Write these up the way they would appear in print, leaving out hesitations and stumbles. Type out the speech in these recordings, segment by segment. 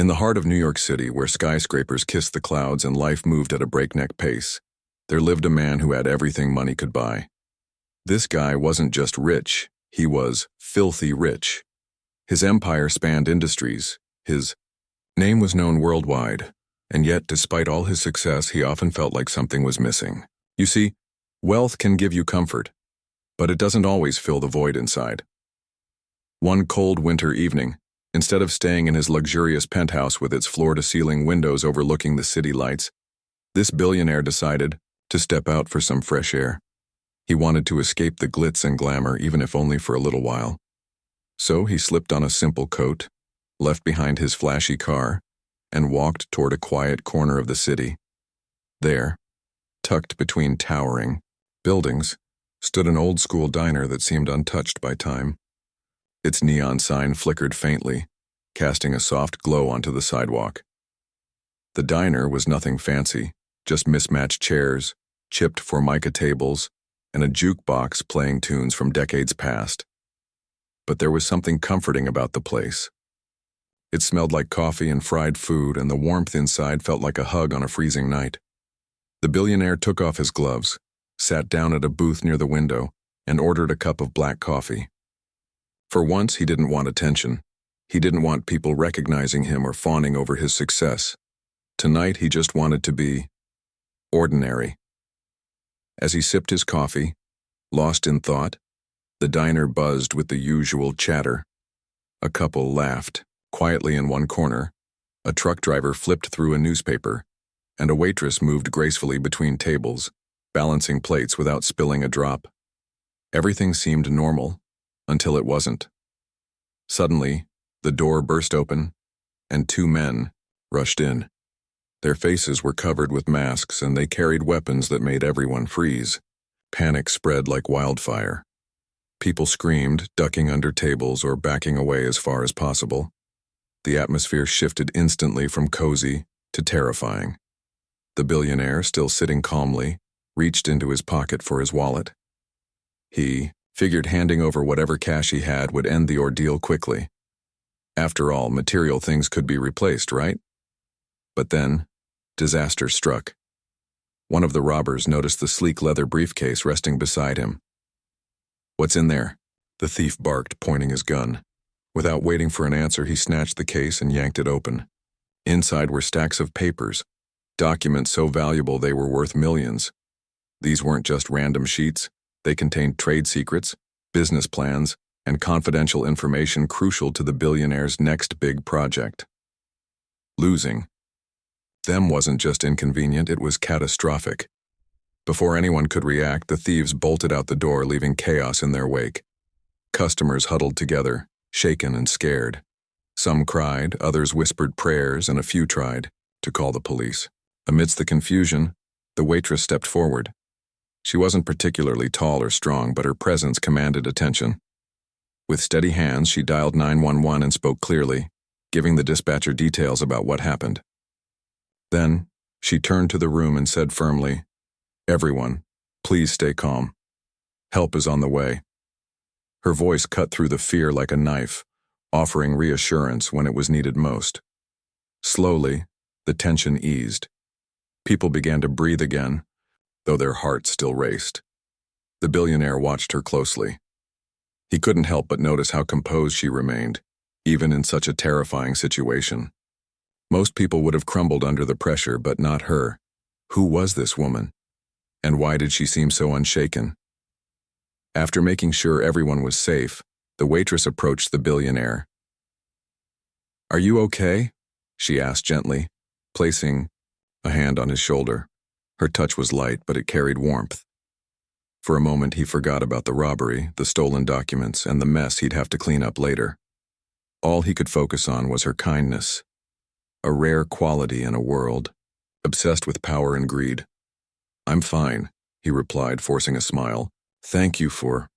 In the heart of New York City, where skyscrapers kissed the clouds and life moved at a breakneck pace, there lived a man who had everything money could buy. This guy wasn't just rich, he was filthy rich. His empire spanned industries, his name was known worldwide, and yet despite all his success, he often felt like something was missing. You see, wealth can give you comfort, but it doesn't always fill the void inside. One cold winter evening, instead of staying in his luxurious penthouse with its floor-to-ceiling windows overlooking the city lights, this billionaire decided to step out for some fresh air. He wanted to escape the glitz and glamour, even if only for a little while. So he slipped on a simple coat, left behind his flashy car, and walked toward a quiet corner of the city. There, tucked between towering buildings, stood an old-school diner that seemed untouched by time. Its neon sign flickered faintly, casting a soft glow onto the sidewalk. The diner was nothing fancy, just mismatched chairs, chipped formica tables, and a jukebox playing tunes from decades past. But there was something comforting about the place. It smelled like coffee and fried food, and the warmth inside felt like a hug on a freezing night. The billionaire took off his gloves, sat down at a booth near the window, and ordered a cup of black coffee. For once, he didn't want attention. He didn't want people recognizing him or fawning over his success. Tonight, he just wanted to be ordinary. As he sipped his coffee, lost in thought, the diner buzzed with the usual chatter. A couple laughed, quietly in one corner, a truck driver flipped through a newspaper, and a waitress moved gracefully between tables, balancing plates without spilling a drop. Everything seemed normal, until it wasn't. Suddenly, the door burst open, and two men rushed in. Their faces were covered with masks, and they carried weapons that made everyone freeze. Panic spread like wildfire. People screamed, ducking under tables or backing away as far as possible. The atmosphere shifted instantly from cozy to terrifying. The billionaire, still sitting calmly, reached into his pocket for his wallet. He figured handing over whatever cash he had would end the ordeal quickly. After all, material things could be replaced, right? But then, disaster struck. One of the robbers noticed the sleek leather briefcase resting beside him. "What's in there?" the thief barked, pointing his gun. Without waiting for an answer, he snatched the case and yanked it open. Inside were stacks of papers, documents so valuable they were worth millions. These weren't just random sheets. They contained trade secrets, business plans, and confidential information crucial to the billionaire's next big project. Losing them wasn't just inconvenient, it was catastrophic. Before anyone could react, the thieves bolted out the door, leaving chaos in their wake. Customers huddled together, shaken and scared. Some cried, others whispered prayers, and a few tried to call the police. Amidst the confusion, the waitress stepped forward. She wasn't particularly tall or strong, but her presence commanded attention. With steady hands, she dialed 911 and spoke clearly, giving the dispatcher details about what happened. Then, she turned to the room and said firmly, "Everyone, please stay calm. Help is on the way." Her voice cut through the fear like a knife, offering reassurance when it was needed most. Slowly, the tension eased. People began to breathe again, though their hearts still raced. The billionaire watched her closely. He couldn't help but notice how composed she remained, even in such a terrifying situation. Most people would have crumbled under the pressure, but not her. Who was this woman? And why did she seem so unshaken? After making sure everyone was safe, the waitress approached the billionaire. "Are you okay?" she asked gently, placing a hand on his shoulder. Her touch was light, but it carried warmth. For a moment, he forgot about the robbery, the stolen documents, and the mess he'd have to clean up later. All he could focus on was her kindness, a rare quality in a world obsessed with power and greed. "I'm fine," he replied, forcing a smile. "Thank you for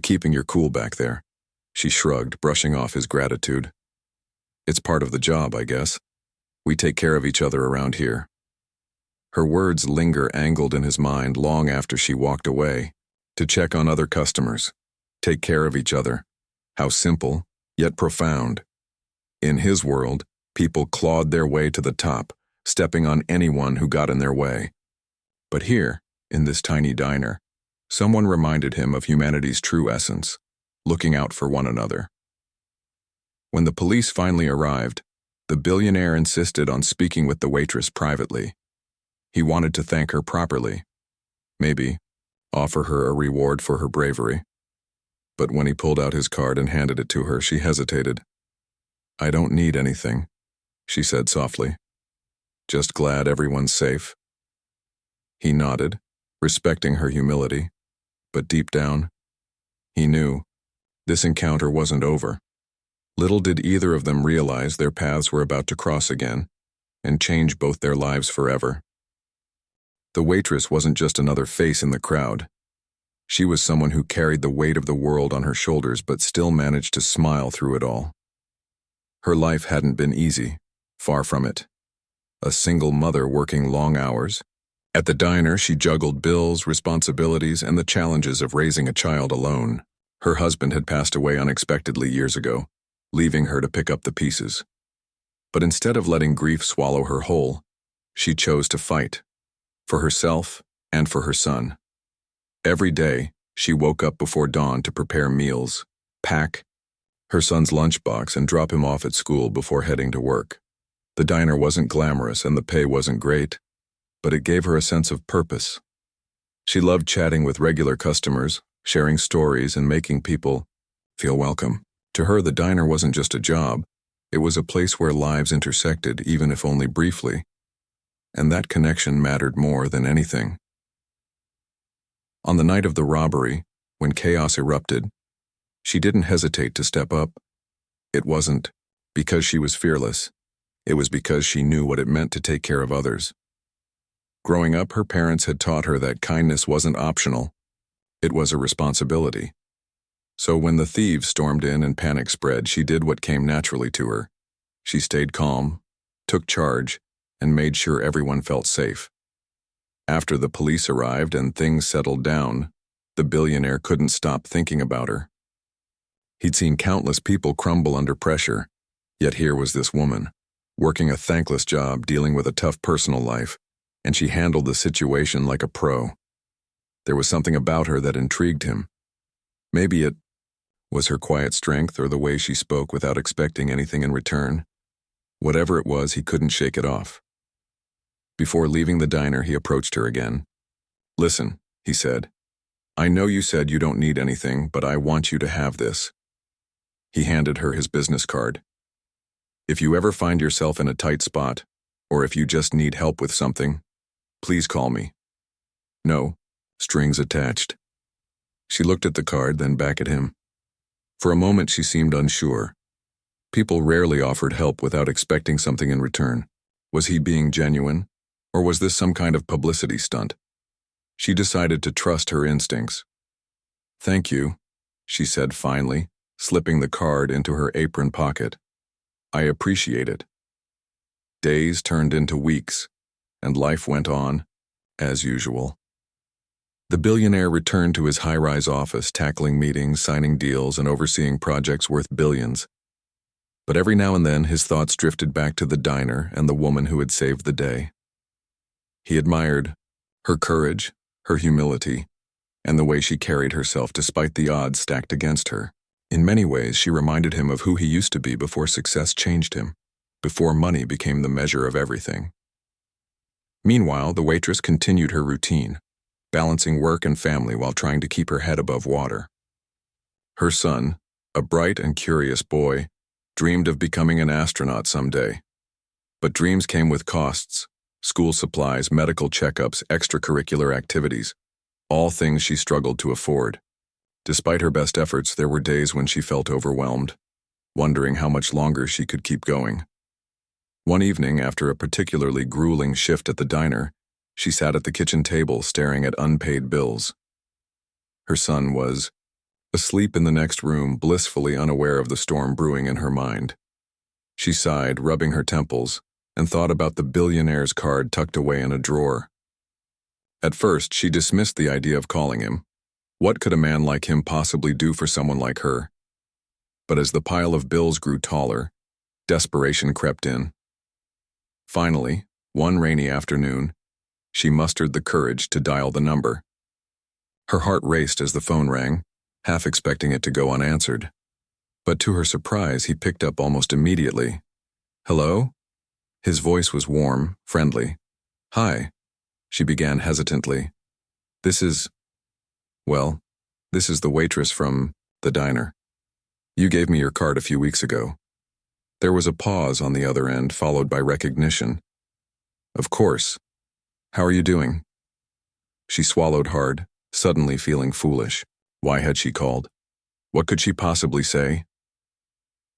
keeping your cool back there." She shrugged, brushing off his gratitude. "It's part of the job, I guess. We take care of each other around here." Her words angled in his mind long after she walked away, to check on other customers, take care of each other. How simple, yet profound. In his world, People clawed their way to the top, stepping on anyone who got in their way. But here, in this tiny diner, someone reminded him of humanity's true essence, looking out for one another. When the police finally arrived, the billionaire insisted on speaking with the waitress privately. He wanted to thank her properly. Maybe offer her a reward for her bravery. But when he pulled out his card and handed it to her, she hesitated. "I don't need anything," she said softly. "Just glad everyone's safe." He nodded, respecting her humility, but deep down, he knew this encounter wasn't over. Little did either of them realize their paths were about to cross again and change both their lives forever. The waitress wasn't just another face in the crowd. She was someone who carried the weight of the world on her shoulders but still managed to smile through it all. Her life hadn't been easy, far from it. A single mother working long hours. At the diner, she juggled bills, responsibilities, and the challenges of raising a child alone. Her husband had passed away unexpectedly years ago, leaving her to pick up the pieces. But instead of letting grief swallow her whole, she chose to fight. For herself and for her son. Every day, she woke up before dawn to prepare meals, pack her son's lunchbox, and drop him off at school before heading to work. The diner wasn't glamorous and the pay wasn't great, but it gave her a sense of purpose. She loved chatting with regular customers, sharing stories, and making people feel welcome. To her, the diner wasn't just a job. It was a place where lives intersected, even if only briefly. And that connection mattered more than anything. On the night of the robbery, when chaos erupted, she didn't hesitate to step up. It wasn't because she was fearless. It was because she knew what it meant to take care of others. Growing up, her parents had taught her that kindness wasn't optional. It was a responsibility. So when the thieves stormed in and panic spread, she did what came naturally to her. She stayed calm, took charge, and made sure everyone felt safe. After the police arrived and things settled down, the billionaire couldn't stop thinking about her. He'd seen countless people crumble under pressure, yet here was this woman, working a thankless job, dealing with a tough personal life, and she handled the situation like a pro. There was something about her that intrigued him. Maybe it was her quiet strength or the way she spoke without expecting anything in return. Whatever it was, he couldn't shake it off. Before leaving the diner, he approached her again. "Listen," he said. "I know you said you don't need anything, but I want you to have this." He handed her his business card. "If you ever find yourself in a tight spot, or if you just need help with something, please call me. No strings attached." She looked at the card, then back at him. For a moment, she seemed unsure. People rarely offered help without expecting something in return. Was he being genuine? Or was this some kind of publicity stunt? She decided to trust her instincts. "Thank you," she said finally, slipping the card into her apron pocket. "I appreciate it." Days turned into weeks, and life went on, as usual. The billionaire returned to his high-rise office, tackling meetings, signing deals, and overseeing projects worth billions. But every now and then, his thoughts drifted back to the diner and the woman who had saved the day. He admired her courage, her humility, and the way she carried herself despite the odds stacked against her. In many ways, she reminded him of who he used to be before success changed him, before money became the measure of everything. Meanwhile, the waitress continued her routine, balancing work and family while trying to keep her head above water. Her son, a bright and curious boy, dreamed of becoming an astronaut someday. But dreams came with costs: school supplies, medical checkups, extracurricular activities, all things she struggled to afford. Despite her best efforts, there were days when she felt overwhelmed, wondering how much longer she could keep going. One evening, after a particularly grueling shift at the diner, she sat at the kitchen table staring at unpaid bills. Her son was asleep in the next room, blissfully unaware of the storm brewing in her mind. She sighed, rubbing her temples, and thought about the billionaire's card tucked away in a drawer. At first, she dismissed the idea of calling him. What could a man like him possibly do for someone like her? But as the pile of bills grew taller, Desperation crept in. Finally, one rainy afternoon, she mustered the courage to dial the number. Her heart raced as the phone rang, half expecting it to go unanswered. But to her surprise, he picked up almost immediately. "Hello?" His voice was warm, friendly. "Hi," she began hesitantly. This is the waitress from the diner. You gave me your card a few weeks ago." There was a pause on the other end, followed by recognition. "Of course. How are you doing?" She swallowed hard, suddenly feeling foolish. Why had she called? What could she possibly say?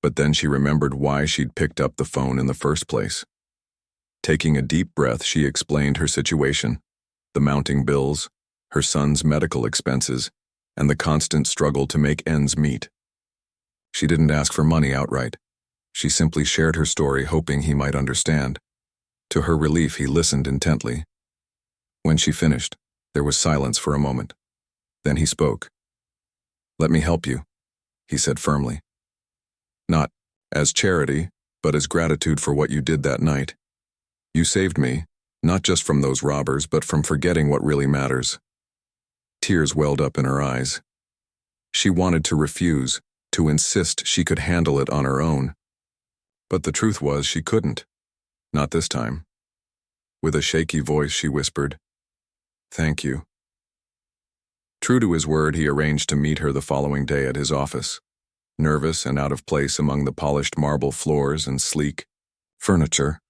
But then she remembered why she'd picked up the phone in the first place. Taking a deep breath, she explained her situation, the mounting bills, her son's medical expenses, and the constant struggle to make ends meet. She didn't ask for money outright. She simply shared her story, hoping he might understand. To her relief, he listened intently. When she finished, there was silence for a moment. Then he spoke. "Let me help you," he said firmly. "Not as charity, but as gratitude for what you did that night. You saved me, not just from those robbers, but from forgetting what really matters." Tears welled up in her eyes. She wanted to refuse, to insist she could handle it on her own. But the truth was she couldn't. Not this time. With a shaky voice, she whispered, "Thank you." True to his word, he arranged to meet her the following day at his office. Nervous and out of place among the polished marble floors and sleek furniture,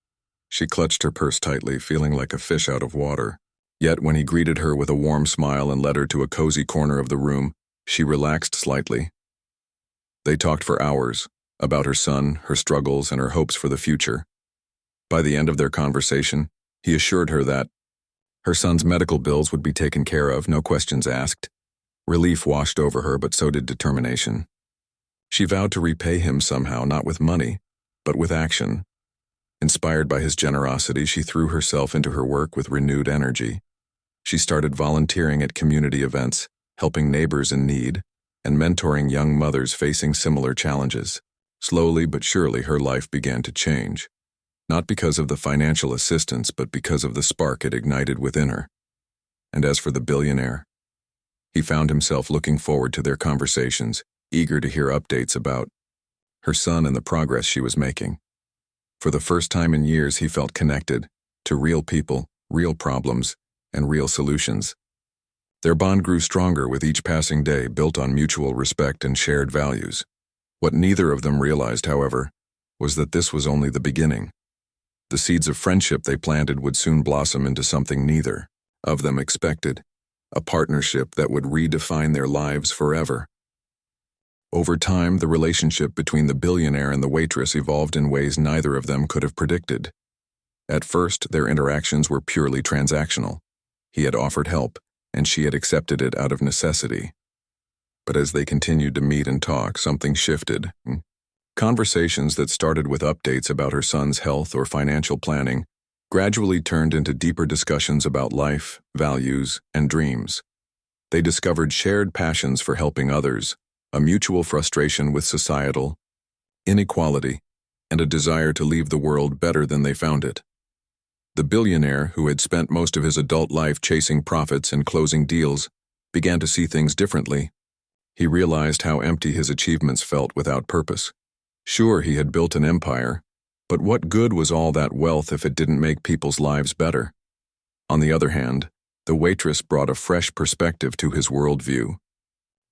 she clutched her purse tightly, feeling like a fish out of water. Yet when he greeted her with a warm smile and led her to a cozy corner of the room, she relaxed slightly. They talked for hours, about her son, her struggles, and her hopes for the future. By the end of their conversation, he assured her that her son's medical bills would be taken care of, no questions asked. Relief washed over her, but so did determination. She vowed to repay him somehow, not with money, but with action. Inspired by his generosity, she threw herself into her work with renewed energy. She started volunteering at community events, helping neighbors in need, and mentoring young mothers facing similar challenges. Slowly but surely, her life began to change. Not because of the financial assistance, but because of the spark it ignited within her. And as for the billionaire, he found himself looking forward to their conversations, eager to hear updates about her son and the progress she was making. For the first time in years, he felt connected to real people, real problems, and real solutions. Their bond grew stronger with each passing day, built on mutual respect and shared values. What neither of them realized, however, was that this was only the beginning. The seeds of friendship they planted would soon blossom into something neither of them expected, a partnership that would redefine their lives forever. Over time, the relationship between the billionaire and the waitress evolved in ways neither of them could have predicted. At first, their interactions were purely transactional. He had offered help, and she had accepted it out of necessity. But as they continued to meet and talk, something shifted. Conversations that started with updates about her son's health or financial planning gradually turned into deeper discussions about life, values, and dreams. They discovered shared passions for helping others, a mutual frustration with societal inequality, and a desire to leave the world better than they found it. The billionaire, who had spent most of his adult life chasing profits and closing deals, began to see things differently. He realized how empty his achievements felt without purpose. Sure, he had built an empire, but what good was all that wealth if it didn't make people's lives better? On the other hand, the waitress brought a fresh perspective to his worldview.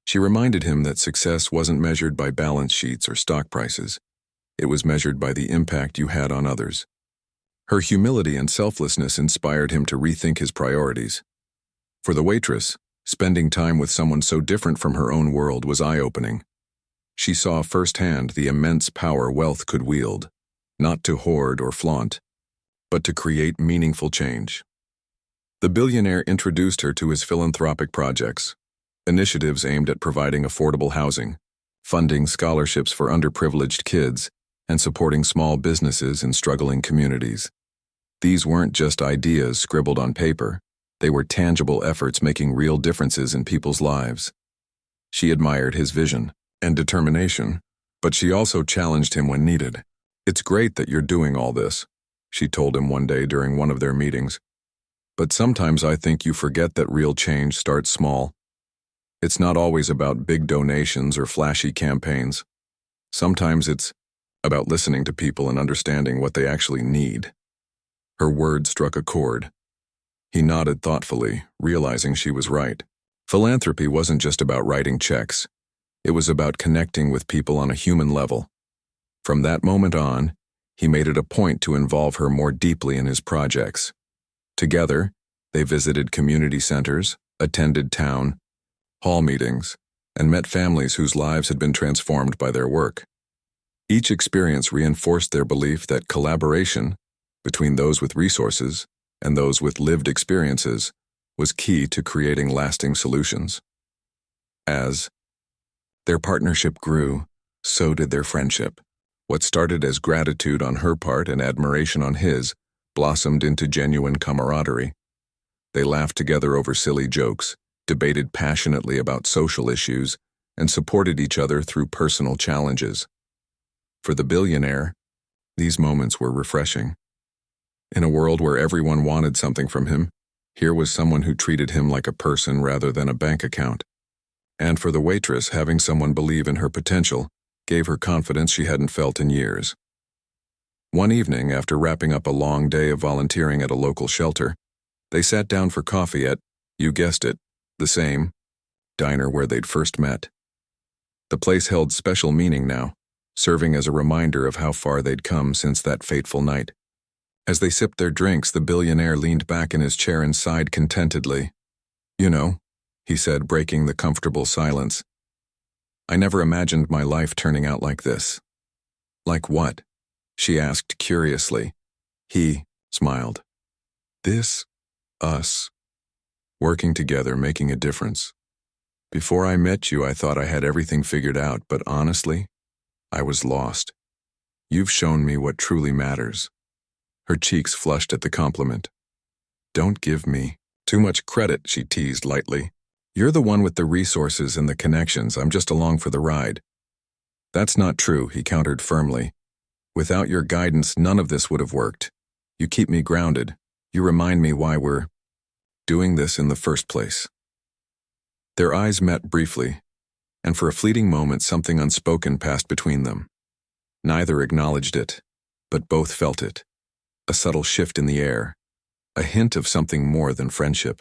She reminded him that success wasn't measured by balance sheets or stock prices. It was measured by the impact you had on others. Her humility and selflessness inspired him to rethink his priorities. For the waitress, spending time with someone so different from her own world was eye-opening. She saw firsthand the immense power wealth could wield, not to hoard or flaunt, but to create meaningful change. The billionaire introduced her to his philanthropic projects, initiatives aimed at providing affordable housing, funding scholarships for underprivileged kids, and supporting small businesses in struggling communities. These weren't just ideas scribbled on paper. They were tangible efforts making real differences in people's lives. She admired his vision and determination, but she also challenged him when needed. "It's great that you're doing all this," she told him one day during one of their meetings. "But sometimes I think you forget that real change starts small. It's not always about big donations or flashy campaigns. Sometimes it's about listening to people and understanding what they actually need." Her words struck a chord. He nodded thoughtfully, realizing she was right. Philanthropy wasn't just about writing checks. It was about connecting with people on a human level. From that moment on, he made it a point to involve her more deeply in his projects. Together, they visited community centers, attended town hall meetings, and met families whose lives had been transformed by their work. Each experience reinforced their belief that collaboration between those with resources and those with lived experiences was key to creating lasting solutions. As their partnership grew, so did their friendship. What started as gratitude on her part and admiration on his blossomed into genuine camaraderie. They laughed together over silly jokes, debated passionately about social issues, and supported each other through personal challenges. For the billionaire, these moments were refreshing. In a world where everyone wanted something from him, here was someone who treated him like a person rather than a bank account. And for the waitress, having someone believe in her potential gave her confidence she hadn't felt in years. One evening, after wrapping up a long day of volunteering at a local shelter, they sat down for coffee at, you guessed it, the same diner where they'd first met. The place held special meaning now, serving as a reminder of how far they'd come since that fateful night. As they sipped their drinks, the billionaire leaned back in his chair and sighed contentedly. "You know," he said, breaking the comfortable silence, "I never imagined my life turning out like this." "Like what?" she asked curiously. He smiled. "This, us, working together, making a difference. Before I met you, I thought I had everything figured out, but honestly, I was lost. You've shown me what truly matters." Her cheeks flushed at the compliment. "Don't give me too much credit," she teased lightly. "You're the one with the resources and the connections. I'm just along for the ride." "That's not true," he countered firmly. "Without your guidance, none of this would have worked. You keep me grounded. You remind me why we're doing this in the first place." Their eyes met briefly, and for a fleeting moment something unspoken passed between them. Neither acknowledged it, but both felt it. A subtle shift in the air, a hint of something more than friendship.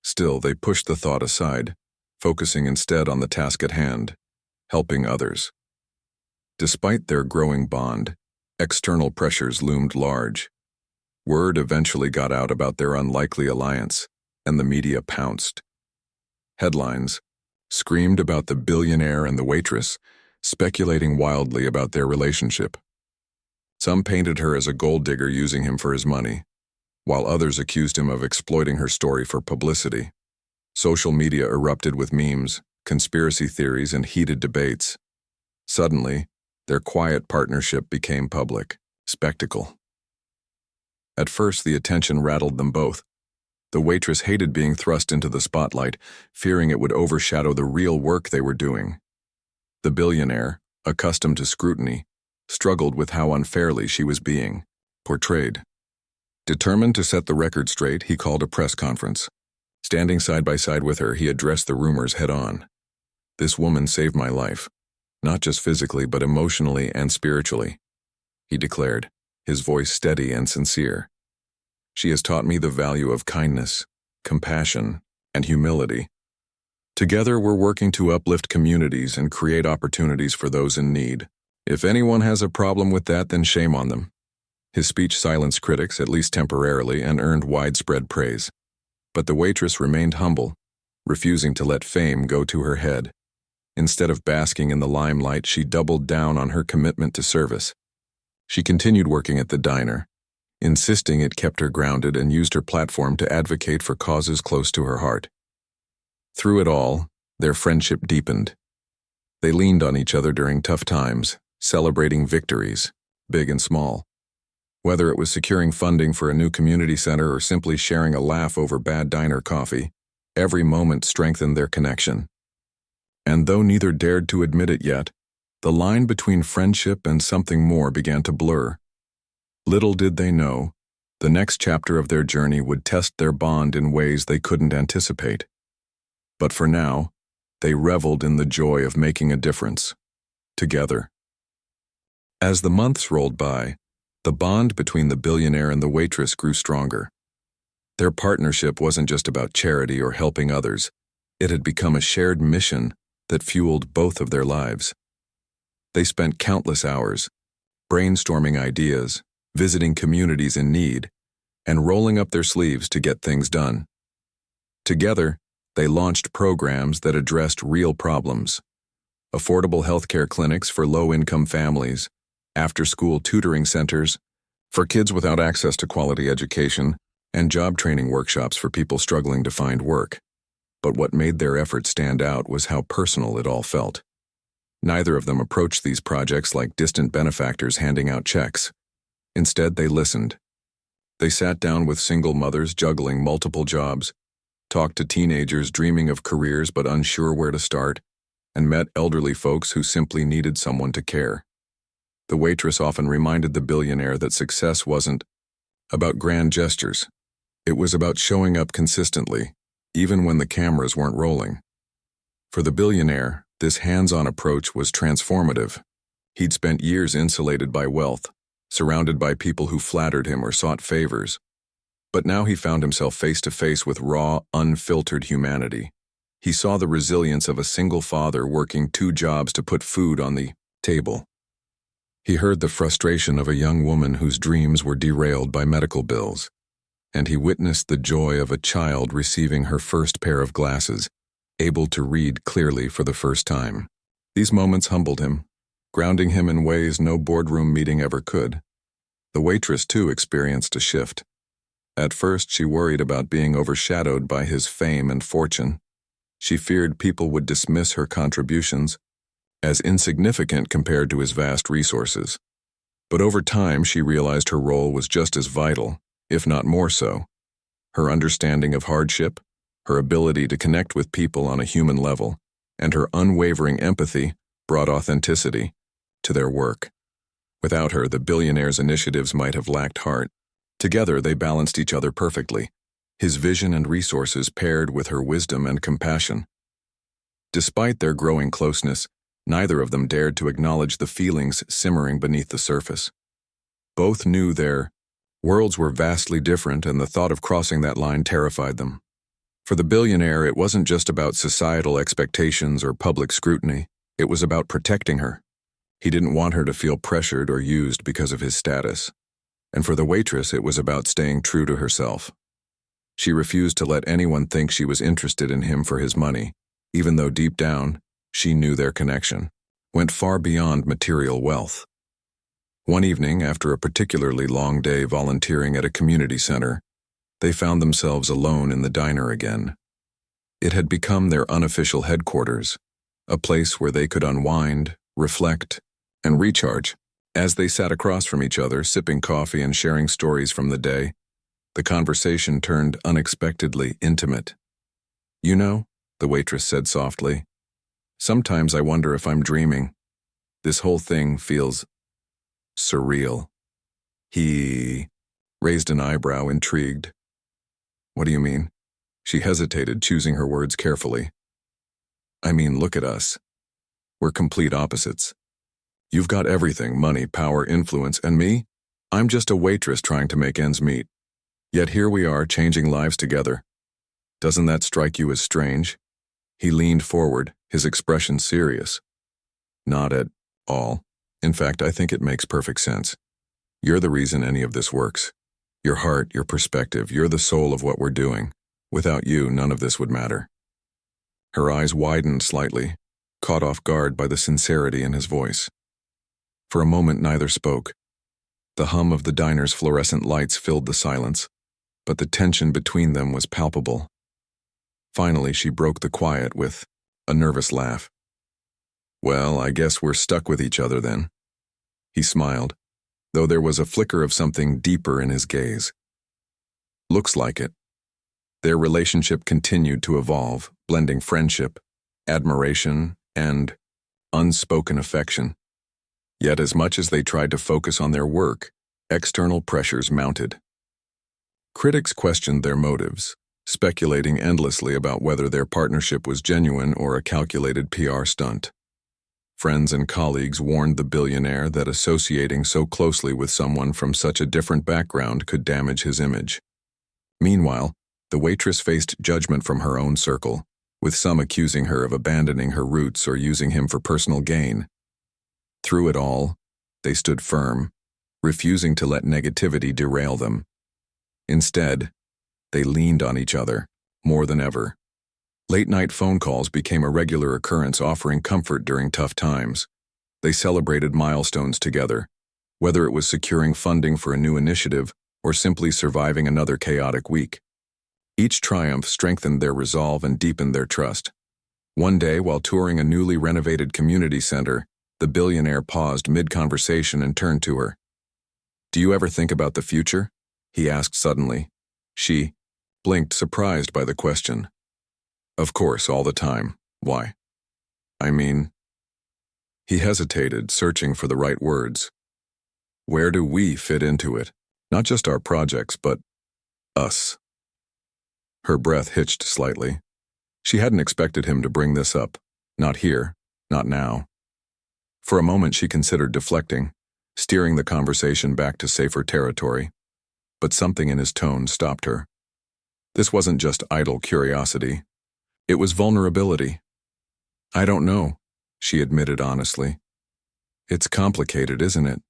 Still, they pushed the thought aside, focusing instead on the task at hand, helping others. Despite their growing bond, external pressures loomed large. Word eventually got out about their unlikely alliance, and the media pounced. Headlines screamed about the billionaire and the waitress, speculating wildly about their relationship. Some painted her as a gold digger using him for his money, while others accused him of exploiting her story for publicity. Social media erupted with memes, conspiracy theories, and heated debates. Suddenly, their quiet partnership became public spectacle. At first, the attention rattled them both. The waitress hated being thrust into the spotlight, fearing it would overshadow the real work they were doing. The billionaire, accustomed to scrutiny, struggled with how unfairly she was being portrayed. Determined to set the record straight, he called a press conference. Standing side by side with her, he addressed the rumors head-on. "This woman saved my life, not just physically but emotionally and spiritually," he declared, his voice steady and sincere. "She has taught me the value of kindness, compassion, and humility. Together, we're working to uplift communities and create opportunities for those in need. If anyone has a problem with that, then shame on them." His speech silenced critics, at least temporarily, and earned widespread praise. But the waitress remained humble, refusing to let fame go to her head. Instead of basking in the limelight, she doubled down on her commitment to service. She continued working at the diner, insisting it kept her grounded, and used her platform to advocate for causes close to her heart. Through it all, their friendship deepened. They leaned on each other during tough times, celebrating victories, big and small. Whether it was securing funding for a new community center or simply sharing a laugh over bad diner coffee, every moment strengthened their connection. And though neither dared to admit it yet, The line between friendship and something more began to blur. Little did they know, the next chapter of their journey would test their bond in ways they couldn't anticipate. But for now, they reveled in the joy of making a difference, together. As the months rolled by, the bond between the billionaire and the waitress grew stronger. Their partnership wasn't just about charity or helping others. It had become a shared mission that fueled both of their lives. They spent countless hours brainstorming ideas, visiting communities in need, and rolling up their sleeves to get things done. Together, they launched programs that addressed real problems: affordable healthcare clinics for low-income families, after-school tutoring centers for kids without access to quality education, and job training workshops for people struggling to find work. But what made their efforts stand out was how personal it all felt. Neither of them approached these projects like distant benefactors handing out checks. Instead, they listened. They sat down with single mothers juggling multiple jobs, talked to teenagers dreaming of careers but unsure where to start, and met elderly folks who simply needed someone to care. The waitress often reminded the billionaire that success wasn't about grand gestures. It was about showing up consistently, even when the cameras weren't rolling. For the billionaire, this hands-on approach was transformative. He'd spent years insulated by wealth, surrounded by people who flattered him or sought favors. But now he found himself face-to-face with raw, unfiltered humanity. He saw the resilience of a single father working 2 jobs to put food on the table. He heard the frustration of a young woman whose dreams were derailed by medical bills. And he witnessed the joy of a child receiving her first pair of glasses, able to read clearly for the first time. These moments humbled him, grounding him in ways no boardroom meeting ever could. The waitress, too, experienced a shift. At first, she worried about being overshadowed by his fame and fortune. She feared people would dismiss her contributions as insignificant compared to his vast resources. But over time, she realized her role was just as vital, if not more so. Her understanding of hardship, her ability to connect with people on a human level, and her unwavering empathy brought authenticity to their work. Without her, the billionaire's initiatives might have lacked heart. Together, they balanced each other perfectly, his vision and resources paired with her wisdom and compassion. Despite their growing closeness, neither of them dared to acknowledge the feelings simmering beneath the surface. Both knew their worlds were vastly different, and the thought of crossing that line terrified them. For the billionaire, it wasn't just about societal expectations or public scrutiny. It was about protecting her. He didn't want her to feel pressured or used because of his status. And for the waitress, it was about staying true to herself. She refused to let anyone think she was interested in him for his money, even though deep down, she knew their connection went far beyond material wealth. One evening, after a particularly long day volunteering at a community center, they found themselves alone in the diner again. It had become their unofficial headquarters, a place where they could unwind, reflect, and recharge. As they sat across from each other, sipping coffee and sharing stories from the day, the conversation turned unexpectedly intimate. "You know," the waitress said softly, "sometimes I wonder if I'm dreaming. This whole thing feels surreal." He raised an eyebrow, intrigued. "What do you mean?" She hesitated, choosing her words carefully. "I mean, look at us. We're complete opposites. You've got everything: money, power, influence, and me? I'm just a waitress trying to make ends meet. Yet here we are, changing lives together. Doesn't that strike you as strange?" He leaned forward, his expression serious. "Not at all. In fact, I think it makes perfect sense. You're the reason any of this works. Your heart, your perspective, you're the soul of what we're doing. Without you, none of this would matter." Her eyes widened slightly, caught off guard by the sincerity in his voice. For a moment, neither spoke. The hum of the diner's fluorescent lights filled the silence, but the tension between them was palpable. Finally, she broke the quiet with a nervous laugh. "Well, I guess we're stuck with each other then." He smiled, though there was a flicker of something deeper in his gaze. "Looks like it." Their relationship continued to evolve, blending friendship, admiration, and unspoken affection. Yet as much as they tried to focus on their work, external pressures mounted. Critics questioned their motives, speculating endlessly about whether their partnership was genuine or a calculated PR stunt. Friends and colleagues warned the billionaire that associating so closely with someone from such a different background could damage his image. Meanwhile, the waitress faced judgment from her own circle, with some accusing her of abandoning her roots or using him for personal gain. Through it all, they stood firm, refusing to let negativity derail them. Instead, they leaned on each other, more than ever. Late-night phone calls became a regular occurrence, offering comfort during tough times. They celebrated milestones together, whether it was securing funding for a new initiative or simply surviving another chaotic week. Each triumph strengthened their resolve and deepened their trust. One day, while touring a newly renovated community center, the billionaire paused mid-conversation and turned to her. "Do you ever think about the future?" he asked suddenly. She blinked, surprised by the question. "Of course, all the time. Why?" "I mean..." He hesitated, searching for the right words. "Where do we fit into it? Not just our projects, but us." Her breath hitched slightly. She hadn't expected him to bring this up. Not here, not now. For a moment she considered deflecting, steering the conversation back to safer territory. But something in his tone stopped her. This wasn't just idle curiosity. It was vulnerability. "I don't know," she admitted honestly. "It's complicated, isn't it?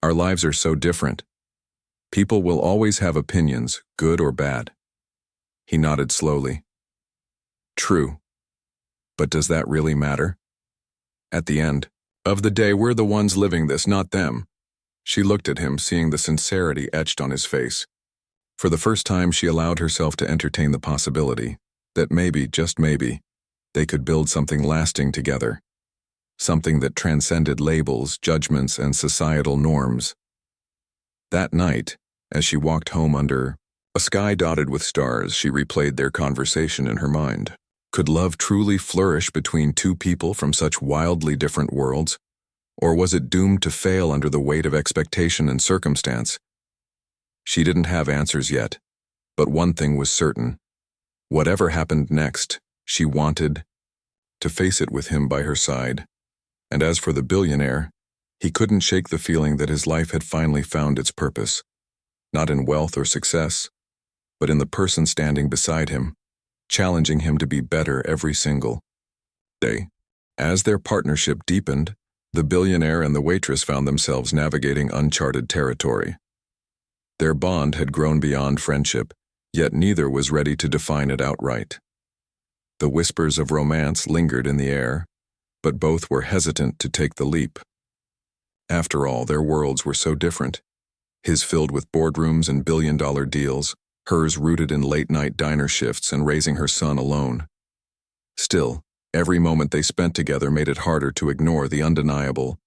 Our lives are so different. People will always have opinions, good or bad." He nodded slowly. "True. But does that really matter? At the end of the day, we're the ones living this, not them." She looked at him, seeing the sincerity etched on his face. For the first time, she allowed herself to entertain the possibility that maybe, just maybe, they could build something lasting together. Something that transcended labels, judgments, and societal norms. That night, as she walked home under a sky dotted with stars, she replayed their conversation in her mind. Could love truly flourish between two people from such wildly different worlds? Or was it doomed to fail under the weight of expectation and circumstance? She didn't have answers yet, but one thing was certain. Whatever happened next, she wanted to face it with him by her side. And as for the billionaire, he couldn't shake the feeling that his life had finally found its purpose. Not in wealth or success, but in the person standing beside him, challenging him to be better every single day. As their partnership deepened, the billionaire and the waitress found themselves navigating uncharted territory. Their bond had grown beyond friendship, yet neither was ready to define it outright. The whispers of romance lingered in the air, but both were hesitant to take the leap. After all, their worlds were so different. His filled with boardrooms and billion-dollar deals, hers rooted in late-night diner shifts and raising her son alone. Still, every moment they spent together made it harder to ignore the undeniable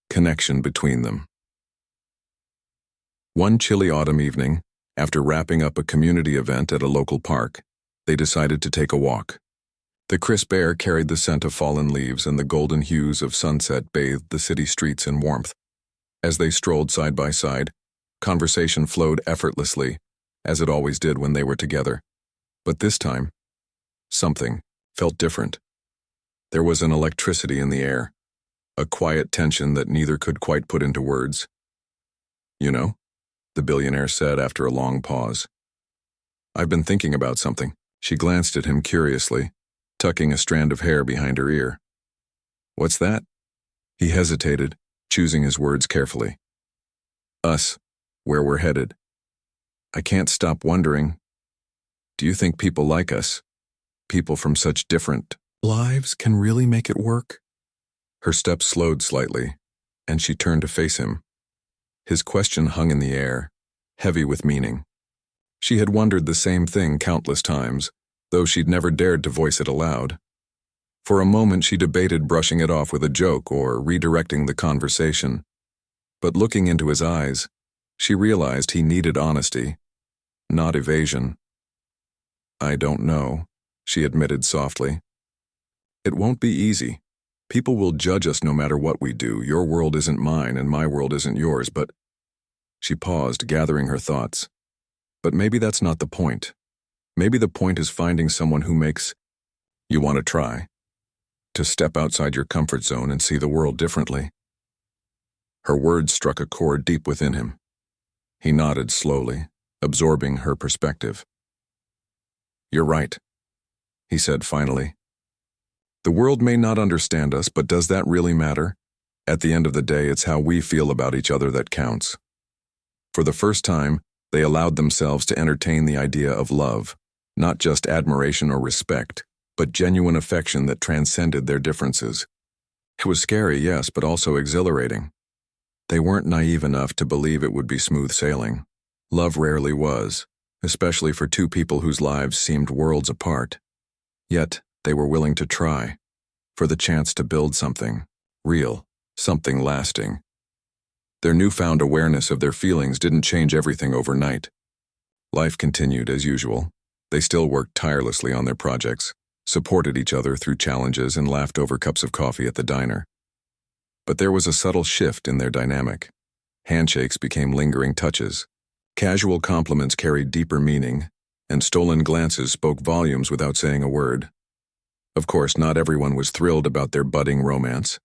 connection between them. One chilly autumn evening, after wrapping up a community event at a local park, they decided to take a walk. The crisp air carried the scent of fallen leaves, and the golden hues of sunset bathed the city streets in warmth. As they strolled side by side, conversation flowed effortlessly, as it always did when they were together. But this time, something felt different. There was an electricity in the air, a quiet tension that neither could quite put into words. "You know," the billionaire said after a long pause. "I've been thinking about something." She glanced at him curiously, tucking a strand of hair behind her ear. "What's that?" He hesitated, choosing his words carefully. "Us, where we're headed. I can't stop wondering, do you think people like us, people from such different lives, can really make it work?" Her steps slowed slightly, and she turned to face him. His question hung in the air, heavy with meaning. She had wondered the same thing countless times, though she'd never dared to voice it aloud. For a moment she debated brushing it off with a joke or redirecting the conversation. But looking into his eyes, she realized he needed honesty, not evasion. "I don't know," she admitted softly. "It won't be easy. People will judge us no matter what we do. Your world isn't mine and my world isn't yours, but... She paused, gathering her thoughts. But maybe that's not the point. Maybe the point is finding someone who makes you want to try, to step outside your comfort zone and see the world differently. Her words struck a chord deep within him. He nodded slowly, absorbing her perspective. "You're right," he said finally. "The world may not understand us, but does that really matter? At the end of the day, it's how we feel about each other that counts." For the first time, they allowed themselves to entertain the idea of love, not just admiration or respect, but genuine affection that transcended their differences. It was scary, yes, but also exhilarating. They weren't naive enough to believe it would be smooth sailing. Love rarely was, especially for two people whose lives seemed worlds apart. Yet, they were willing to try, for the chance to build something real, something lasting. Their newfound awareness of their feelings didn't change everything overnight. Life continued as usual. They still worked tirelessly on their projects, supported each other through challenges, and laughed over cups of coffee at the diner. But there was a subtle shift in their dynamic. Handshakes became lingering touches. Casual compliments carried deeper meaning, and stolen glances spoke volumes without saying a word. Of course, not everyone was thrilled about their budding romance.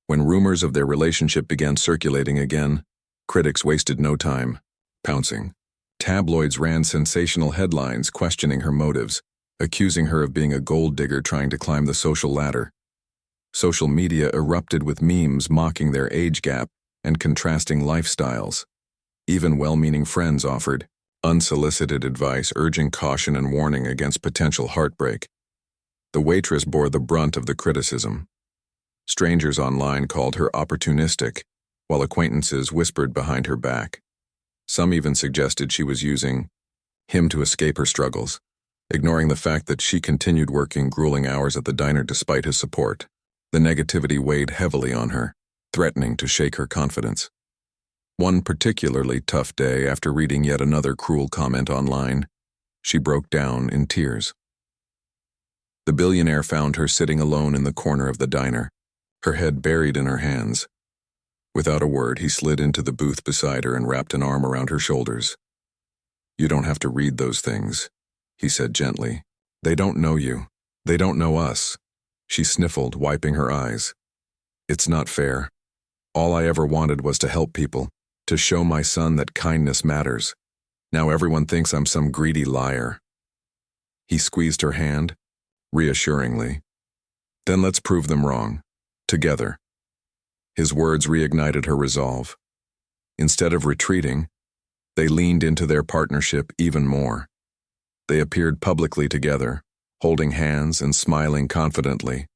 When rumors of their relationship began circulating again, critics wasted no time, pouncing. Tabloids ran sensational headlines questioning her motives, accusing her of being a gold digger trying to climb the social ladder. Social media erupted with memes mocking their age gap and contrasting lifestyles. Even well-meaning friends offered unsolicited advice, urging caution and warning against potential heartbreak. The waitress bore the brunt of the criticism. Strangers online called her opportunistic, while acquaintances whispered behind her back. Some even suggested she was using him to escape her struggles, ignoring the fact that she continued working grueling hours at the diner despite his support. The negativity weighed heavily on her, threatening to shake her confidence. One particularly tough day, after reading yet another cruel comment online, she broke down in tears. The billionaire found her sitting alone in the corner of the diner, her head buried in her hands. Without a word, he slid into the booth beside her and wrapped an arm around her shoulders. "You don't have to read those things," he said gently. "They don't know you. They don't know us." She sniffled, wiping her eyes. "It's not fair. All I ever wanted was to help people, to show my son that kindness matters. Now everyone thinks I'm some greedy liar." He squeezed her hand, reassuringly. "Then let's prove them wrong. Together." His words reignited her resolve. Instead of retreating, they leaned into their partnership even more. They appeared publicly together, holding hands and smiling confidently,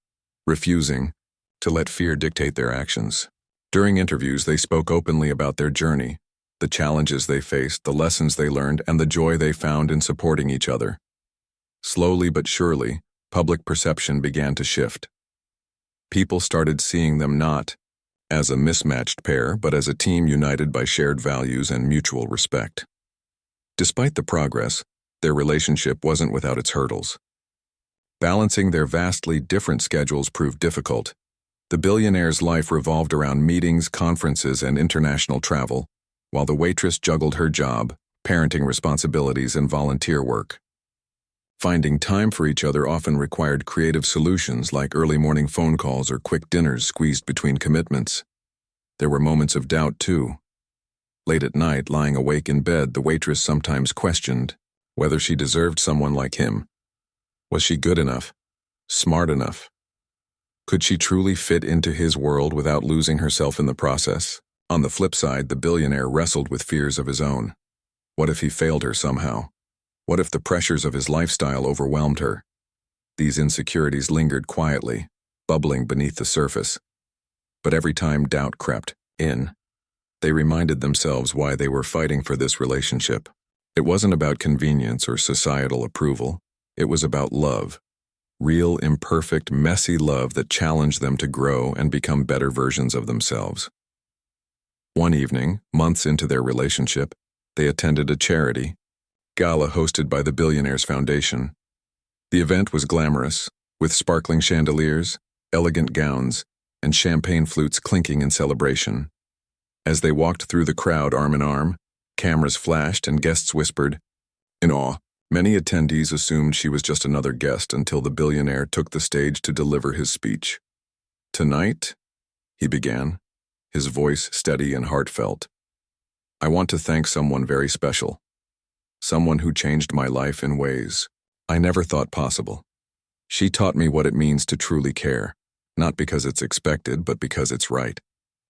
refusing to let fear dictate their actions. During interviews, they spoke openly about their journey, the challenges they faced, the lessons they learned, and the joy they found in supporting each other. Slowly but surely, public perception began to shift. People started seeing them not as a mismatched pair, but as a team united by shared values and mutual respect. Despite the progress, their relationship wasn't without its hurdles. Balancing their vastly different schedules proved difficult. The billionaire's life revolved around meetings, conferences, and international travel, while the waitress juggled her job, parenting responsibilities, and volunteer work. Finding time for each other often required creative solutions like early morning phone calls or quick dinners squeezed between commitments. There were moments of doubt, too. Late at night, lying awake in bed, the waitress sometimes questioned whether she deserved someone like him. Was she good enough? Smart enough? Could she truly fit into his world without losing herself in the process? On the flip side, the billionaire wrestled with fears of his own. What if he failed her somehow? What if the pressures of his lifestyle overwhelmed her? These insecurities lingered quietly, bubbling beneath the surface. But every time doubt crept in, they reminded themselves why they were fighting for this relationship. It wasn't about convenience or societal approval. It was about love. Real, imperfect, messy love that challenged them to grow and become better versions of themselves. One evening, months into their relationship, they attended a charity gala hosted by the Billionaire's Foundation. The event was glamorous, with sparkling chandeliers, elegant gowns, and champagne flutes clinking in celebration. As they walked through the crowd arm in arm, cameras flashed and guests whispered, in awe. Many attendees assumed she was just another guest until the billionaire took the stage to deliver his speech. "Tonight," he began, his voice steady and heartfelt, "I want to thank someone very special. Someone who changed my life in ways I never thought possible. She taught me what it means to truly care, not because it's expected, but because it's right.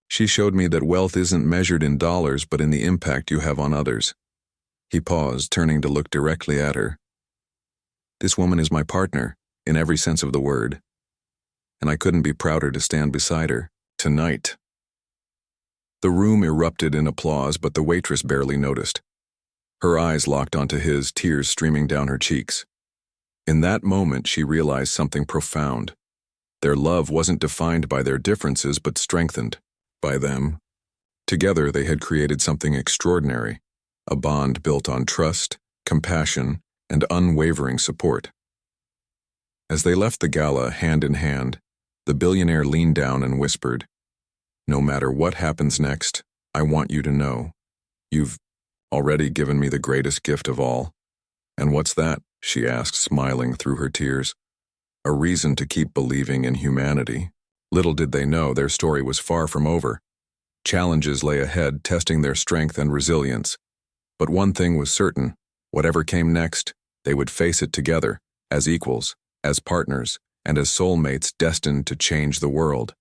She showed me that wealth isn't measured in dollars, but in the impact you have on others." He paused, turning to look directly at her. "This woman is my partner, in every sense of the word, and I couldn't be prouder to stand beside her tonight." The room erupted in applause, but the waitress barely noticed. Her eyes locked onto his, tears streaming down her cheeks. In that moment, she realized something profound. Their love wasn't defined by their differences, but strengthened by them. Together, they had created something extraordinary, a bond built on trust, compassion, and unwavering support. As they left the gala hand in hand, the billionaire leaned down and whispered, "No matter what happens next, I want you to know, you've already given me the greatest gift of all." "And what's that?" she asked, smiling through her tears. "A reason to keep believing in humanity." Little did they know their story was far from over. Challenges lay ahead, testing their strength and resilience. But one thing was certain, whatever came next, they would face it together, as equals, as partners, and as soulmates destined to change the world.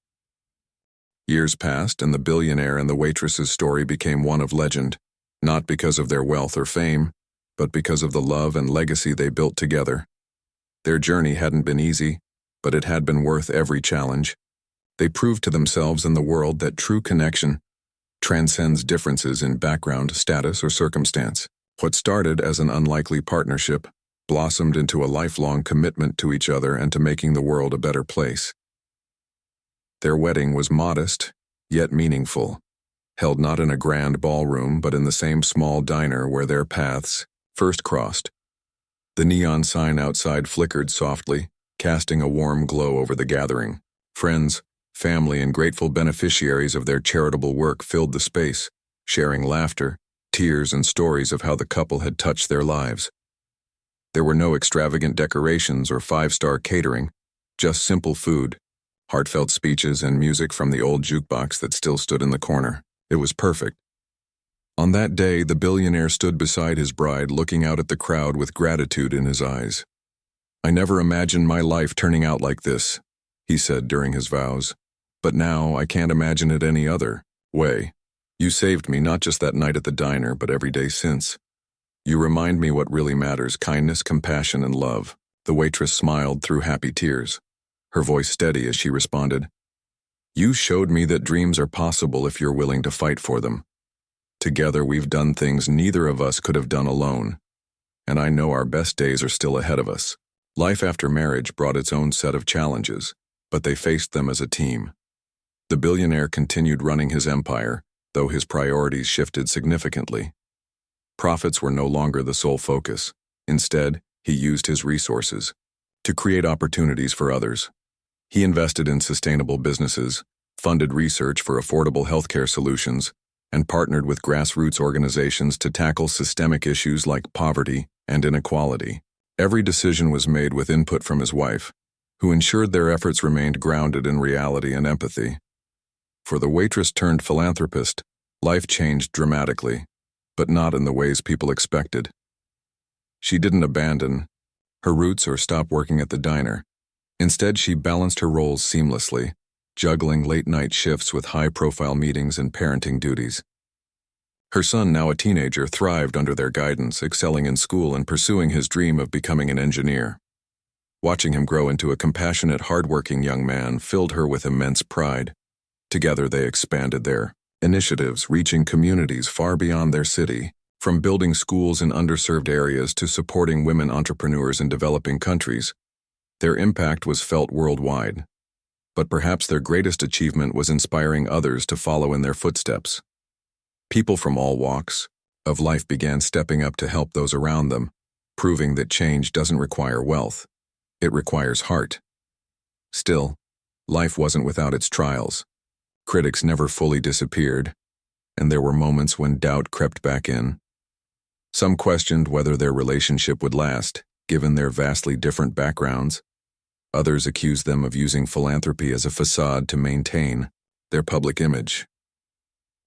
Years passed, and the billionaire and the waitress's story became one of legend, not because of their wealth or fame, but because of the love and legacy they built together. Their journey hadn't been easy, but it had been worth every challenge. They proved to themselves and the world that true connection transcends differences in background, status, or circumstance. What started as an unlikely partnership blossomed into a lifelong commitment to each other and to making the world a better place. Their wedding was modest, yet meaningful, held not in a grand ballroom, but in the same small diner where their paths first crossed. The neon sign outside flickered softly, casting a warm glow over the gathering. Friends, family, and grateful beneficiaries of their charitable work filled the space, sharing laughter, tears, and stories of how the couple had touched their lives. There were no extravagant decorations or five-star catering, just simple food, heartfelt speeches, and music from the old jukebox that still stood in the corner. It was perfect. On that day, the billionaire stood beside his bride, looking out at the crowd with gratitude in his eyes. "I never imagined my life turning out like this," he said during his vows. "But now I can't imagine it any other way. You saved me not just that night at the diner, but every day since. You remind me what really matters: kindness, compassion, and love." The waitress smiled through happy tears, her voice steady as she responded, "You showed me that dreams are possible if you're willing to fight for them. Together we've done things neither of us could have done alone, and I know our best days are still ahead of us." Life after marriage brought its own set of challenges, but they faced them as a team. The billionaire continued running his empire, though his priorities shifted significantly. Profits were no longer the sole focus. Instead, he used his resources to create opportunities for others. He invested in sustainable businesses, funded research for affordable healthcare solutions, and partnered with grassroots organizations to tackle systemic issues like poverty and inequality. Every decision was made with input from his wife, who ensured their efforts remained grounded in reality and empathy. For the waitress-turned-philanthropist, life changed dramatically, but not in the ways people expected. She didn't abandon her roots or stop working at the diner. Instead, she balanced her roles seamlessly, juggling late-night shifts with high-profile meetings and parenting duties. Her son, now a teenager, thrived under their guidance, excelling in school and pursuing his dream of becoming an engineer. Watching him grow into a compassionate, hardworking young man filled her with immense pride. Together, they expanded their initiatives, reaching communities far beyond their city, from building schools in underserved areas to supporting women entrepreneurs in developing countries. Their impact was felt worldwide. But perhaps their greatest achievement was inspiring others to follow in their footsteps. People from all walks of life began stepping up to help those around them, proving that change doesn't require wealth. It requires heart. Still, Life wasn't without its trials. Critics never fully disappeared, and there were moments when doubt crept back in. Some questioned whether their relationship would last, given their vastly different backgrounds. Others accused them of using philanthropy as a facade to maintain their public image.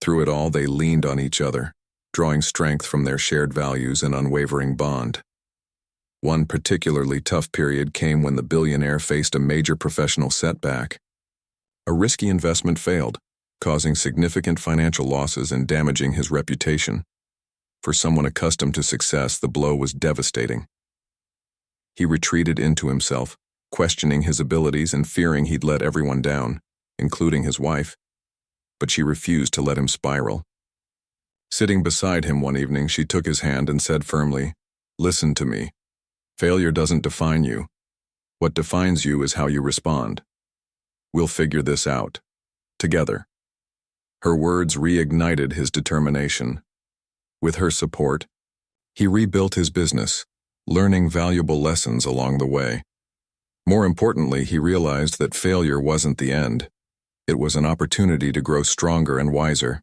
Through it all, they leaned on each other, drawing strength from their shared values and unwavering bond. One particularly tough period came when the billionaire faced a major professional setback. A risky investment failed, causing significant financial losses and damaging his reputation. For someone accustomed to success, the blow was devastating. He retreated into himself, questioning his abilities and fearing he'd let everyone down, including his wife. But she refused to let him spiral. Sitting beside him one evening, she took his hand and said firmly, "Listen to me. Failure doesn't define you. What defines you is how you respond. We'll figure this out. Together." Her words reignited his determination. With her support, he rebuilt his business, learning valuable lessons along the way. More importantly, he realized that failure wasn't the end. It was an opportunity to grow stronger and wiser.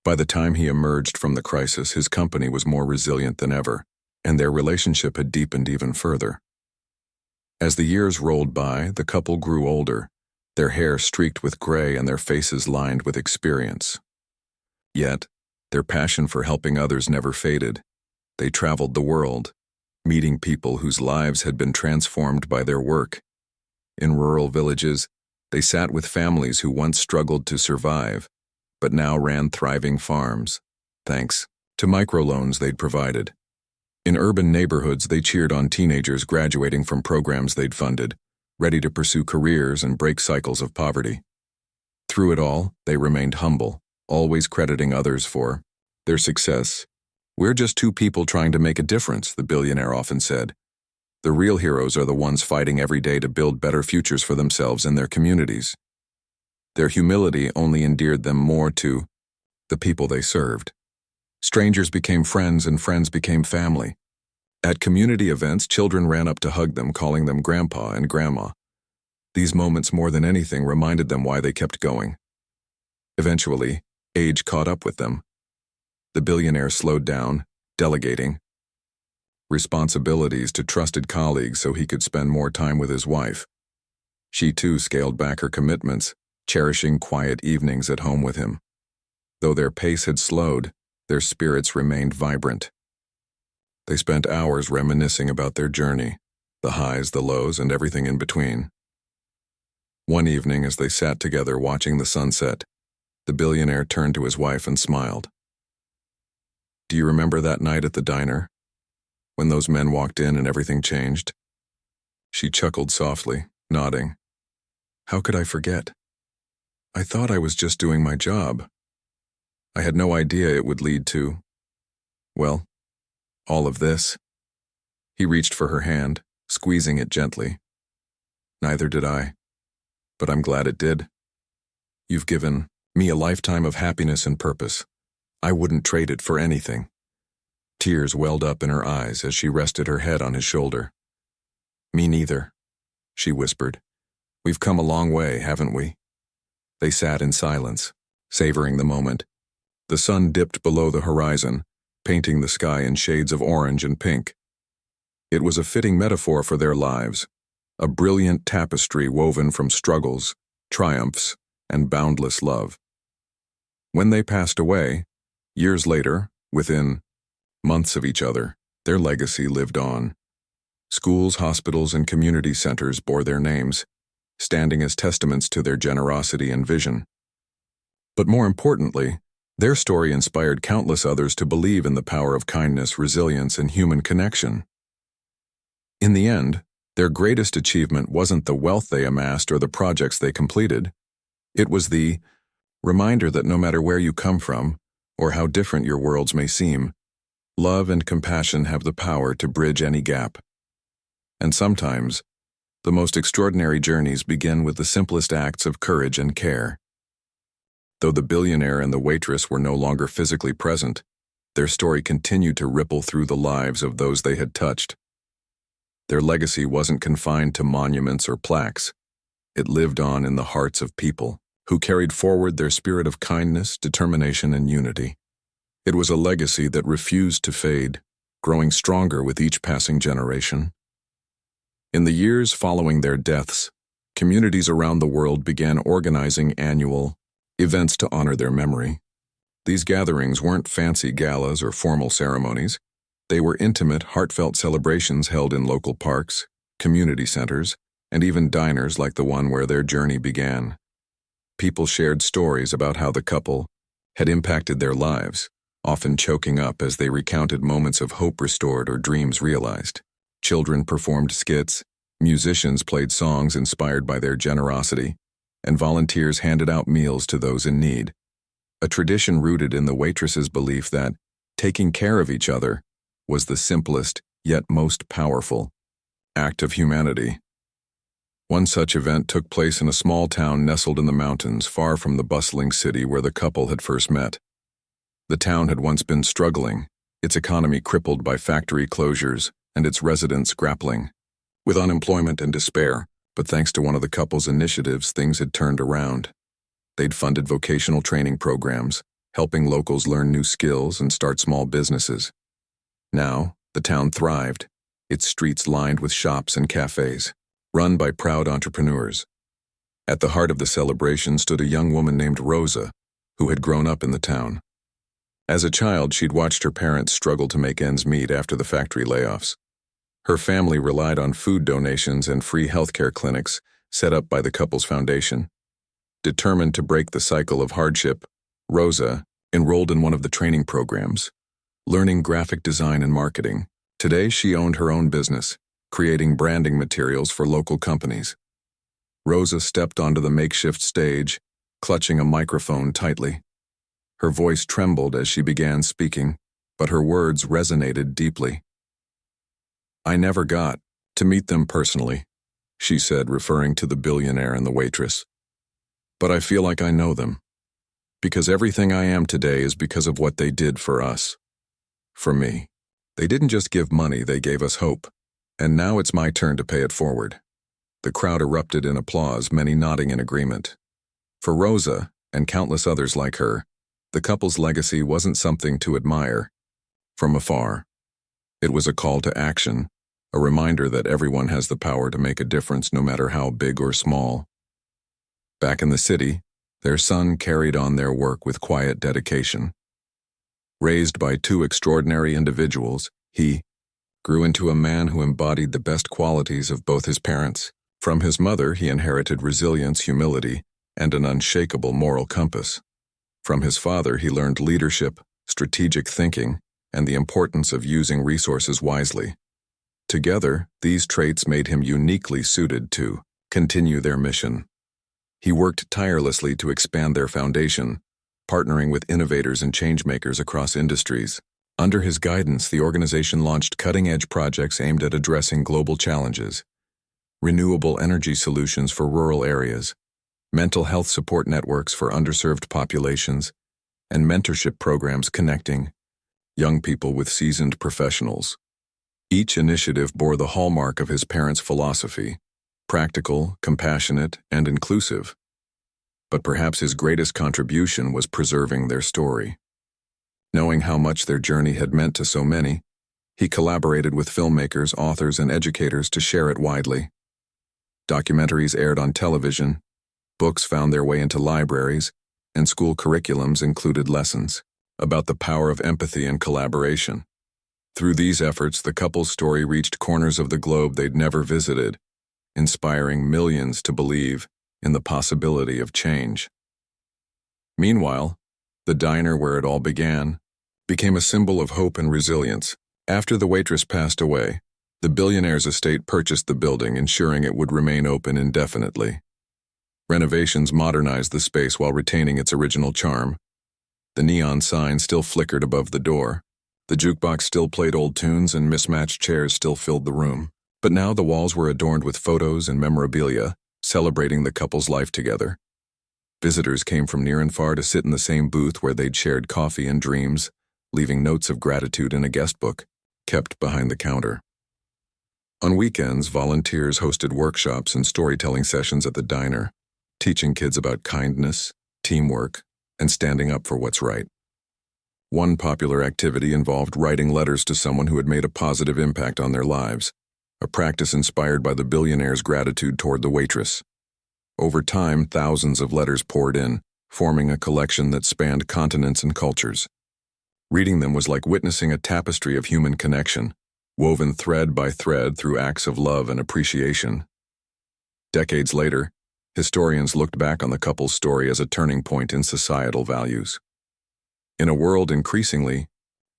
By the time he emerged from the crisis, his company was more resilient than ever, and their relationship had deepened even further. As the years rolled by, the couple grew older, their hair streaked with gray and their faces lined with experience. Yet, their passion for helping others never faded. They traveled the world, meeting people whose lives had been transformed by their work. In rural villages, they sat with families who once struggled to survive, but now ran thriving farms, thanks to microloans they'd provided. In urban neighborhoods, they cheered on teenagers graduating from programs they'd funded, ready to pursue careers and break cycles of poverty. Through it all, they remained humble, always crediting others for their success. "We're just two people trying to make a difference," the billionaire often said. "The real heroes are the ones fighting every day to build better futures for themselves and their communities." Their humility only endeared them more to the people they served. Strangers became friends and friends became family. At community events, children ran up to hug them, calling them Grandpa and Grandma. These moments, more than anything, reminded them why they kept going. Eventually, age caught up with them. The billionaire slowed down, delegating responsibilities to trusted colleagues so he could spend more time with his wife. She too scaled back her commitments, cherishing quiet evenings at home with him. Though their pace had slowed, their spirits remained vibrant. They spent hours reminiscing about their journey, the highs, the lows, and everything in between. One evening, as they sat together watching the sunset, the billionaire turned to his wife and smiled. "Do you remember that night at the diner, when those men walked in and everything changed?" She chuckled softly, nodding. "How could I forget? I thought I was just doing my job. I had no idea it would lead to, well, all of this." He reached for her hand, squeezing it gently. "Neither did I, but I'm glad it did. You've given me a lifetime of happiness and purpose. I wouldn't trade it for anything." Tears welled up in her eyes as she rested her head on his shoulder. "Me neither," she whispered. "We've come a long way, haven't we?" They sat in silence, savoring the moment. The sun dipped below the horizon, painting the sky in shades of orange and pink. It was a fitting metaphor for their lives, a brilliant tapestry woven from struggles, triumphs, and boundless love. When they passed away, years later, within months of each other, their legacy lived on. Schools, hospitals, and community centers bore their names, standing as testaments to their generosity and vision. But more importantly, their story inspired countless others to believe in the power of kindness, resilience, and human connection. In the end, their greatest achievement wasn't the wealth they amassed or the projects they completed. It was the reminder that no matter where you come from, or how different your worlds may seem, love and compassion have the power to bridge any gap. And sometimes, the most extraordinary journeys begin with the simplest acts of courage and care. Though the billionaire and the waitress were no longer physically present, their story continued to ripple through the lives of those they had touched. Their legacy wasn't confined to monuments or plaques. it lived on in the hearts of people, who carried forward their spirit of kindness, determination, and unity. It was a legacy that refused to fade, growing stronger with each passing generation. In the years following their deaths, communities around the world began organizing annual events to honor their memory. These gatherings weren't fancy galas or formal ceremonies. They were intimate, heartfelt celebrations held in local parks, community centers, and even diners like the one where their journey began. People shared stories about how the couple had impacted their lives, often choking up as they recounted moments of hope restored or dreams realized. Children performed skits, musicians played songs inspired by their generosity, and volunteers handed out meals to those in need. A tradition rooted in the Waitress's belief that taking care of each other was the simplest yet most powerful act of humanity. One such event took place in a small town nestled in the mountains, far from the bustling city where the couple had first met. The town had once been struggling, its economy crippled by factory closures and its residents grappling with unemployment and despair, but thanks to one of the couple's initiatives, things had turned around. They'd funded vocational training programs, helping locals learn new skills and start small businesses. Now, the town thrived, its streets lined with shops and cafes, run by proud entrepreneurs. At the heart of the celebration stood a young woman named Rosa, who had grown up in the town. As a child, she'd watched her parents struggle to make ends meet after the factory layoffs. Her family relied on food donations and free healthcare clinics set up by the couple's foundation. Determined to break the cycle of hardship, Rosa enrolled in one of the training programs, learning graphic design and marketing. Today, she owned her own business, creating branding materials for local companies. Rosa stepped onto the makeshift stage, clutching a microphone tightly. Her voice trembled as she began speaking, but her words resonated deeply. "I never got to meet them personally," she said, referring to the billionaire and the waitress. "But I feel like I know them, because everything I am today is because of what they did for us. For me. They didn't just give money, they gave us hope. And now it's my turn to pay it forward." The crowd erupted in applause, many nodding in agreement. For Rosa, and countless others like her, the couple's legacy wasn't something to admire from afar. It was a call to action, a reminder that everyone has the power to make a difference no matter how big or small. Back in the city, their son carried on their work with quiet dedication. Raised by two extraordinary individuals, he grew into a man who embodied the best qualities of both his parents. From his mother, he inherited resilience, humility, and an unshakable moral compass. From his father, he learned leadership, strategic thinking, and the importance of using resources wisely. Together, these traits made him uniquely suited to continue their mission. He worked tirelessly to expand their foundation, partnering with innovators and changemakers across industries. Under his guidance, the organization launched cutting-edge projects aimed at addressing global challenges: renewable energy solutions for rural areas, mental health support networks for underserved populations, and mentorship programs connecting young people with seasoned professionals. Each initiative bore the hallmark of his parents' philosophy: practical, compassionate, and inclusive. But perhaps his greatest contribution was preserving their story. Knowing how much their journey had meant to so many, he collaborated with filmmakers, authors, and educators to share it widely. Documentaries aired on television, books found their way into libraries, and school curriculums included lessons about the power of empathy and collaboration. Through these efforts, the couple's story reached corners of the globe they'd never visited, inspiring millions to believe in the possibility of change. Meanwhile, the diner where it all began became a symbol of hope and resilience. After the waitress passed away, the billionaire's estate purchased the building, ensuring it would remain open indefinitely. Renovations modernized the space while retaining its original charm. The neon sign still flickered above the door. The jukebox still played old tunes, and mismatched chairs still filled the room. But now the walls were adorned with photos and memorabilia, celebrating the couple's life together. Visitors came from near and far to sit in the same booth where they'd shared coffee and dreams, leaving notes of gratitude in a guest book kept behind the counter. On weekends, volunteers hosted workshops and storytelling sessions at the diner, teaching kids about kindness, teamwork, and standing up for what's right. One popular activity involved writing letters to someone who had made a positive impact on their lives, a practice inspired by the Billionaire's gratitude toward the Waitress. Over time, thousands of letters poured in, forming a collection that spanned continents and cultures. Reading them was like witnessing a tapestry of human connection, woven thread by thread through acts of love and appreciation. Decades later, historians looked back on the couple's story as a turning point in societal values. In a world increasingly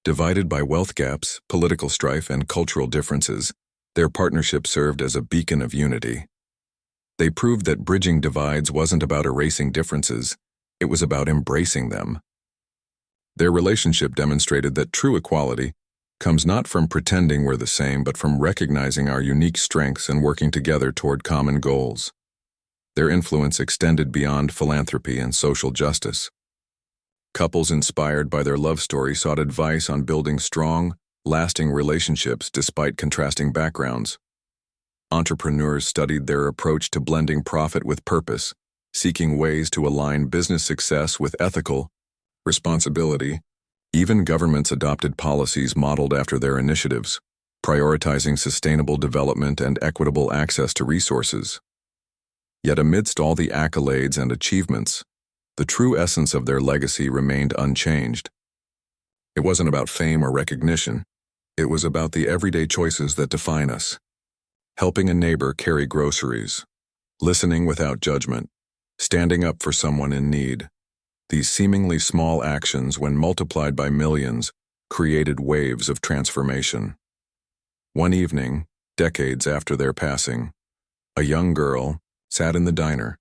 divided by wealth gaps, political strife, and cultural differences, their partnership served as a beacon of unity. They proved that bridging divides wasn't about erasing differences, it was about embracing them. Their relationship demonstrated that true equality comes not from pretending we're the same, but from recognizing our unique strengths and working together toward common goals. Their influence extended beyond philanthropy and social justice. Couples inspired by their love story sought advice on building strong, lasting relationships despite contrasting backgrounds. Entrepreneurs studied their approach to blending profit with purpose, seeking ways to align business success with ethical responsibility. Even governments adopted policies modeled after their initiatives, prioritizing sustainable development and equitable access to resources. Yet amidst all the accolades and achievements, the true essence of their legacy remained unchanged. It wasn't about fame or recognition. It was about the everyday choices that define us. Helping a neighbor carry groceries, listening without judgment, standing up for someone in need. These seemingly small actions, when multiplied by millions, created waves of transformation. One evening, decades after their passing, a young girl sat in the diner,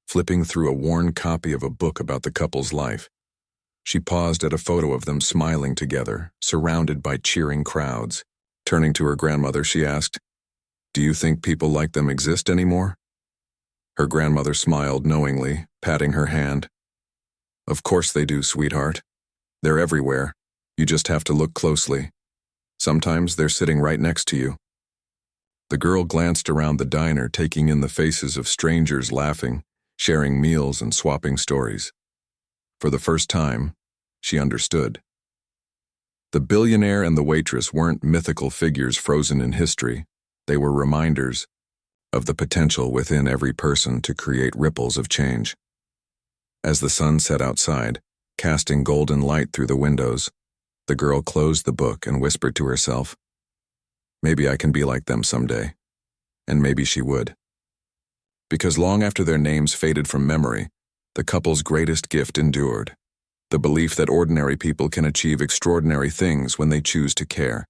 flipping through a worn copy of a book about the couple's life. She paused at a photo of them smiling together, surrounded by cheering crowds. Turning to her grandmother, she asked, "Do you think people like them exist anymore?" Her grandmother smiled knowingly, patting her hand. "Of course they do, sweetheart. They're everywhere. You just have to look closely. Sometimes they're sitting right next to you." The girl glanced around the diner, taking in the faces of strangers laughing, sharing meals, and swapping stories. For the first time, she understood. The billionaire and the waitress weren't mythical figures frozen in history. They were reminders of the potential within every person to create ripples of change. As the sun set outside, casting golden light through the windows, the girl closed the book and whispered to herself, "Maybe I can be like them someday." And maybe she would. Because long after their names faded from memory, the couple's greatest gift endured: the belief that ordinary people can achieve extraordinary things when they choose to care.